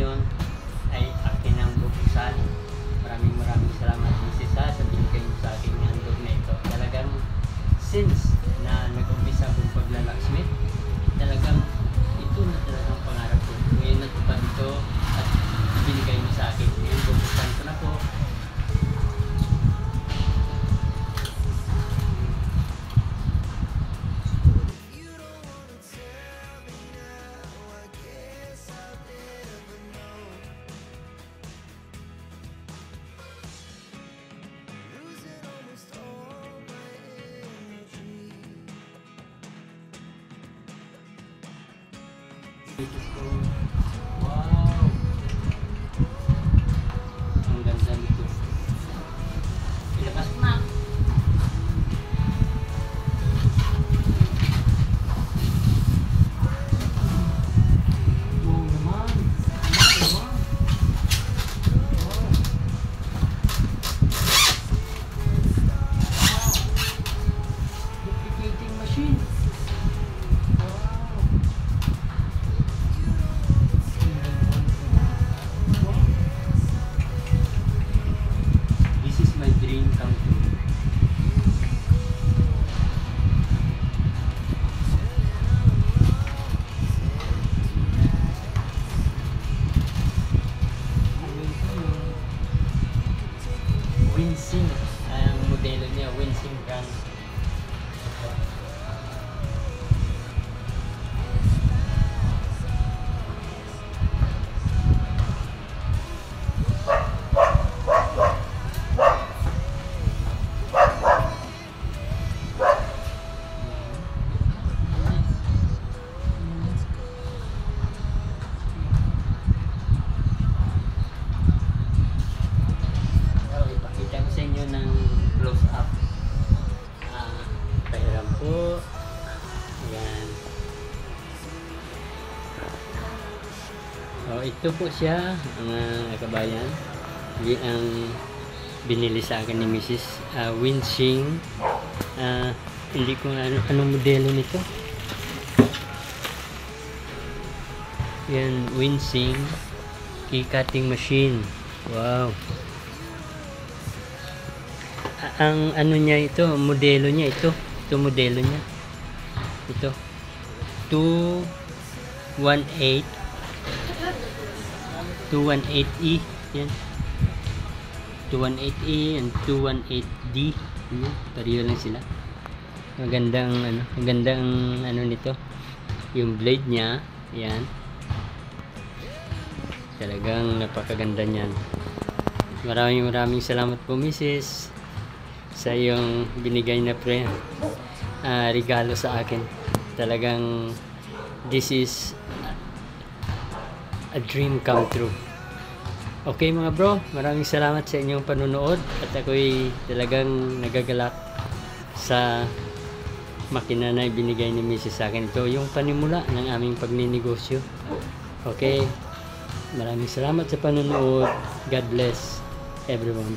ngayon ay akin ang bubuksan. Maraming salamat Mrs. sa binigay mo sa akin ng handog na ito. Talagang since na nag-umpisa akong paglalaksmith, talagang ito na talagang pangarap ko. Ngayon natupad ito at binigay mo sa akin. Ngayon bubuksan ko na po. Wow! Ang ganda nito. Ilabas na. Wow naman. Wow. Duplicating machine. Dream come true. Winsing ang modelo niya, Winsing brand. Ng close up pahiram po. Ayan. So ito po siya mga kabayan, ang binili sa akin ni Mrs. Winsing. Hindi ko anong modelo nito. Yan, Winsing key cutting machine. Wow. Ang ano niya ito, modelo niya ito. Ito modelo niya. Ito. 218. 218E. Yan. 218E and 218D. Yan. Pareho lang sila. Magandang ano nito. Yung blade niya. Yan. Talagang napakaganda niyan. Maraming salamat po Mrs. sa iyong binigay na regalo sa akin. Talagang this is a dream come true. Okay mga bro, maraming salamat sa inyong panunood at ako'y talagang nagagalak sa makina na ibinigay ni Mrs. sa akin. Ito yung panimula ng aming pagninegosyo. Okay, maraming salamat sa panunood. God bless everyone.